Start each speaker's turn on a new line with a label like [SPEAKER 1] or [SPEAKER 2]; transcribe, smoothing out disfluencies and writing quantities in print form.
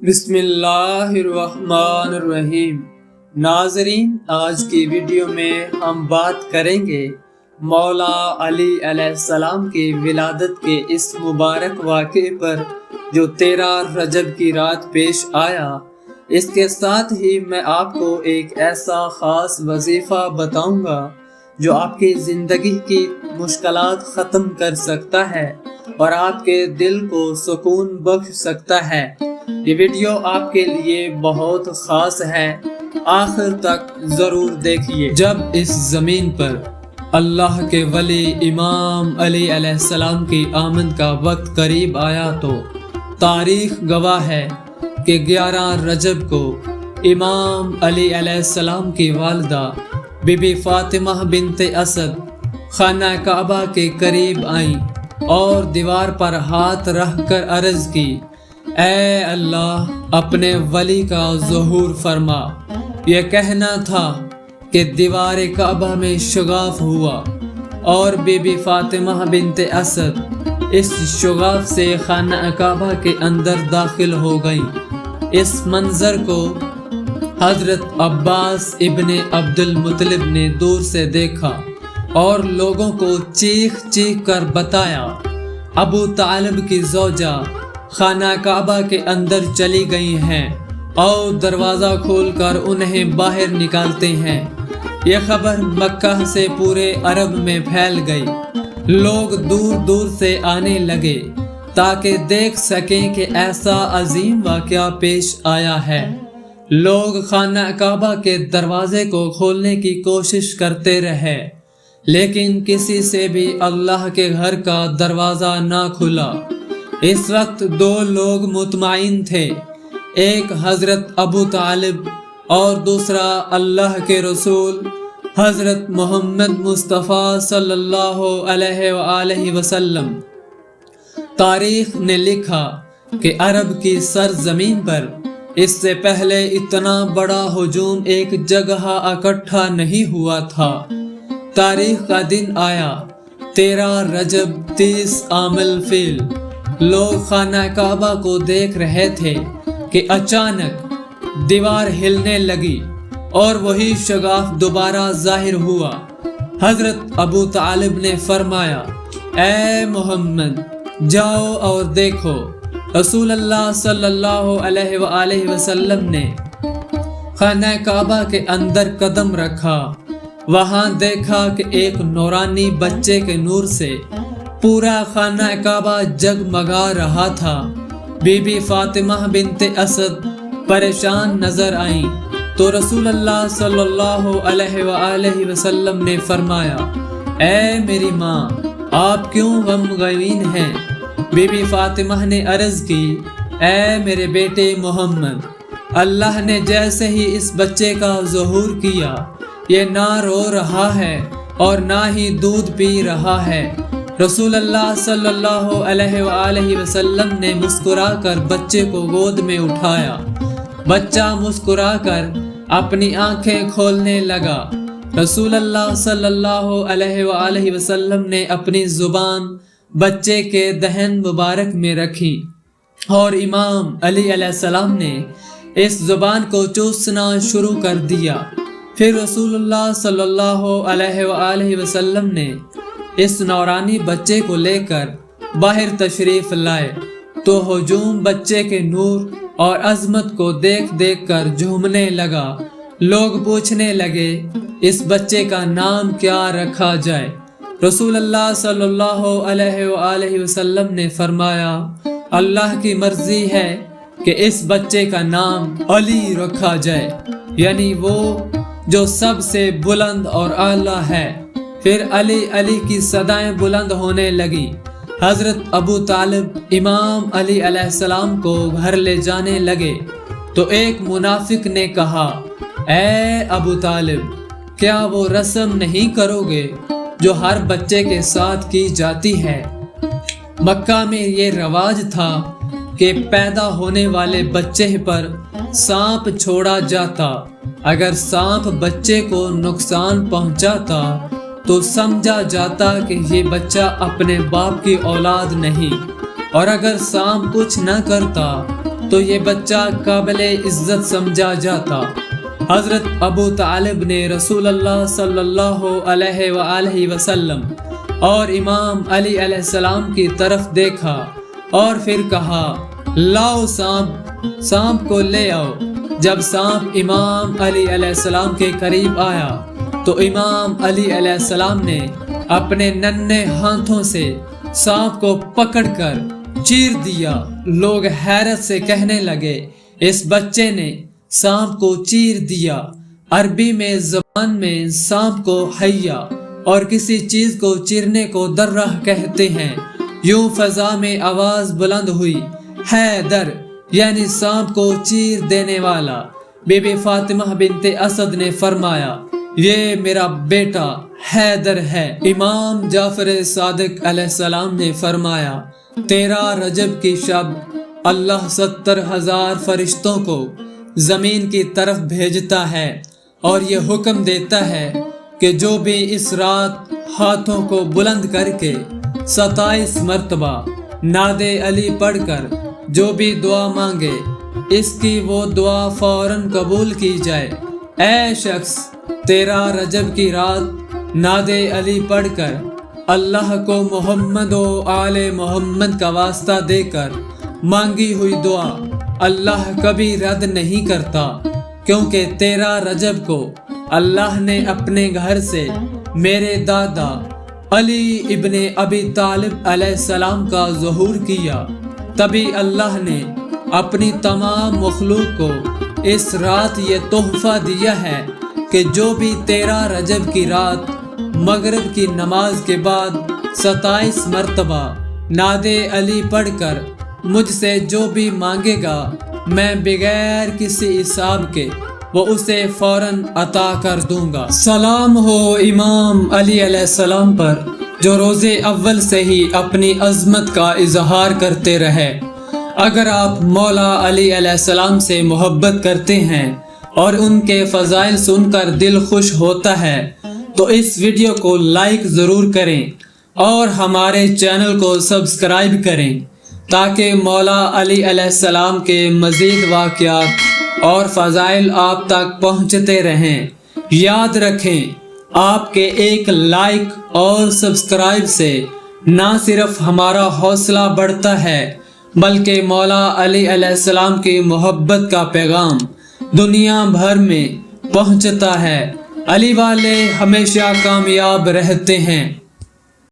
[SPEAKER 1] بسم اللہ الرحمن الرحیم۔ ناظرین، آج کی ویڈیو میں ہم بات کریں گے مولا علی علیہ السلام کی ولادت کے اس مبارک واقعے پر جو 13 رجب کی رات پیش آیا۔ اس کے ساتھ ہی میں آپ کو ایک ایسا خاص وظیفہ بتاؤں گا جو آپ کی زندگی کی مشکلات ختم کر سکتا ہے اور آپ کے دل کو سکون بخش سکتا ہے۔ یہ ویڈیو آپ کے لیے بہت خاص ہے، آخر تک ضرور دیکھیے۔ جب اس زمین پر اللہ کے ولی امام علی علیہ السلام کی آمد کا وقت قریب آیا تو تاریخ گواہ ہے کہ 11 رجب کو امام علی علیہ السلام کی والدہ بی بی فاطمہ بنت اسد خانہ کعبہ کے قریب آئیں اور دیوار پر ہاتھ رکھ کر عرض کی، اے اللہ، اپنے ولی کا ظہور فرما۔ یہ کہنا تھا کہ دیوار کعبہ میں شگاف ہوا اور بی بی فاطمہ بنت اسد اس شگاف سے خانہ کعبہ کے اندر داخل ہو گئیں۔ اس منظر کو حضرت عباس ابن عبد المطلب نے دور سے دیکھا اور لوگوں کو چیخ چیخ کر بتایا۔ ابو طالب کی زوجہ خانہ کعبہ کے اندر چلی گئی ہیں اور دروازہ کھول کر انہیں باہر نکالتے ہیں۔ یہ خبر مکہ سے پورے عرب میں پھیل گئی۔ لوگ دور دور سے آنے لگے تاکہ دیکھ سکیں کہ ایسا عظیم واقعہ پیش آیا ہے۔ لوگ خانہ کعبہ کے دروازے کو کھولنے کی کوشش کرتے رہے، لیکن کسی سے بھی اللہ کے گھر کا دروازہ نہ کھلا۔ اس وقت 2 لوگ مطمئن تھے، ایک حضرت ابو طالب اور دوسرا اللہ کے رسول حضرت محمد مصطفیٰ صلی اللہ علیہ وآلہ وسلم۔ تاریخ نے لکھا کہ عرب کی سرزمین پر اس سے پہلے اتنا بڑا ہجوم ایک جگہ اکٹھا نہیں ہوا تھا۔ تاریخ کا دن آیا 13 رجب 30 عام الفیل۔ لوگ خانہ کعبہ کو دیکھ رہے تھے کہ اچانک دیوار ہلنے لگی اور وہی شگاف دوبارہ ظاہر ہوا۔ حضرت ابو طالب نے فرمایا، اے محمد، جاؤ اور دیکھو۔ رسول اللہ صلی اللہ علیہ وآلہ وسلم نے خانہ کعبہ کے اندر قدم رکھا۔ وہاں دیکھا کہ ایک نورانی بچے کے نور سے پورا خانہ کعبہ جگمگا رہا تھا۔ بی بی فاطمہ بنت اسد پریشان نظر آئیں تو رسول اللہ صلی اللہ علیہ وآلہ وسلم نے فرمایا، اے میری ماں، آپ کیوں غمگین ہیں؟ بی بی فاطمہ نے عرض کی، اے میرے بیٹے محمد، اللہ نے جیسے ہی اس بچے کا ظہور کیا، یہ نہ رو رہا ہے اور نہ ہی دودھ پی رہا ہے۔ رسول اللہ صلی اللہ علیہ وآلہ وسلم نے مسکرا کر بچے کو گود میں اٹھایا۔ بچہ مسکرا کر اپنی آنکھیں کھولنے لگا۔ رسول اللہ صلی اللہ علیہ وآلہ وسلم نے اپنی زبان بچے کے دہن مبارک میں رکھی اور امام علی علیہ السلام نے اس زبان کو چوسنا شروع کر دیا۔ پھر رسول اللہ صلی اللہ علیہ وآلہ وسلم نے اس نورانی بچے کو لے کر باہر تشریف لائے تو ہجوم بچے کے نور اور عظمت کو دیکھ دیکھ کر جھومنے لگا۔ لوگ پوچھنے لگے، اس بچے کا نام کیا رکھا جائے؟ رسول اللہ صلی اللہ علیہ وآلہ وسلم نے فرمایا، اللہ کی مرضی ہے کہ اس بچے کا نام علی رکھا جائے، یعنی وہ جو سب سے بلند اور اعلیٰ ہے۔ پھر علی علی کی صدائیں بلند ہونے لگی۔ حضرت ابو طالب امام علی علیہ السلام کو گھر لے جانے لگے تو ایک منافق نے کہا، اے ابو طالب، کیا وہ رسم نہیں کرو گے جو ہر بچے کے ساتھ کی جاتی ہے؟ مکہ میں یہ رواج تھا کہ پیدا ہونے والے بچے پر سانپ چھوڑا جاتا۔ اگر سانپ بچے کو نقصان پہنچاتا تو سمجھا جاتا کہ یہ بچہ اپنے باپ کی اولاد نہیں۔ اور اگر سانپ کچھ نہ کرتا تو یہ بچہ قابل عزت سمجھا جاتا۔ حضرت ابو طالب نے رسول اللہ صلی اللہ علیہ وآلہ وسلم اور امام علی علیہ السلام کی طرف دیکھا اور پھر کہا، لاؤ سانپ کو لے آؤ۔ جب سانپ امام علی علیہ السلام کے قریب آیا تو امام علی علیہ السلام نے اپنے ننھے ہاتھوں سے سانپ کو پکڑ کر چیر دیا۔ لوگ حیرت سے کہنے لگے، اس بچے نے سانپ کو چیر دیا۔ عربی میں زبان میں سانپ کو حیا اور کسی چیز کو چیرنے کو درہ کہتے ہیں۔ یوں فضا میں آواز بلند ہوئی، حیدر، یعنی سانپ کو چیر دینے والا۔ بی بی فاطمہ بنت اسد نے فرمایا، یہ میرا بیٹا حیدر ہے۔ امام جعفر صادق علیہ السلام نے فرمایا، 13 رجب کی شب اللہ 70,000 فرشتوں کو زمین کی طرف بھیجتا ہے اور یہ حکم دیتا ہے کہ جو بھی اس رات ہاتھوں کو بلند کر کے 27 مرتبہ نعت علی پڑھ کر جو بھی دعا مانگے، اس کی وہ دعا فوراً قبول کی جائے۔ اے شخص، 13 رجب کی رات نعت علی پڑھ کر اللہ کو محمد و آل محمد کا واسطہ دے کر مانگی ہوئی دعا اللہ کبھی رد نہیں کرتا، کیونکہ 13 رجب کو اللہ نے اپنے گھر سے میرے دادا علی ابن ابی طالب علیہ السلام کا ظہور کیا۔ تبھی اللہ نے اپنی تمام مخلوق کو اس رات یہ تحفہ دیا ہے کہ جو بھی 13 رجب کی رات مغرب کی نماز کے بعد 27 مرتبہ نعت علی پڑھ کر مجھ سے جو بھی مانگے گا، میں بغیر کسی حساب کے وہ اسے فوراً عطا کر دوں گا۔ سلام ہو امام علی علیہ السلام پر، جو روز اول سے ہی اپنی عظمت کا اظہار کرتے رہے۔ اگر آپ مولا علی علیہ السلام سے محبت کرتے ہیں اور ان کے فضائل سن کر دل خوش ہوتا ہے تو اس ویڈیو کو لائک ضرور کریں اور ہمارے چینل کو سبسکرائب کریں تاکہ مولا علی علیہ السلام کے مزید واقعات اور فضائل آپ تک پہنچتے رہیں۔ یاد رکھیں، آپ کے ایک لائک اور سبسکرائب سے نہ صرف ہمارا حوصلہ بڑھتا ہے بلکہ مولا علی علیہ السلام کی محبت کا پیغام دنیا بھر میں پہنچتا ہے۔ علی والے ہمیشہ کامیاب رہتے ہیں۔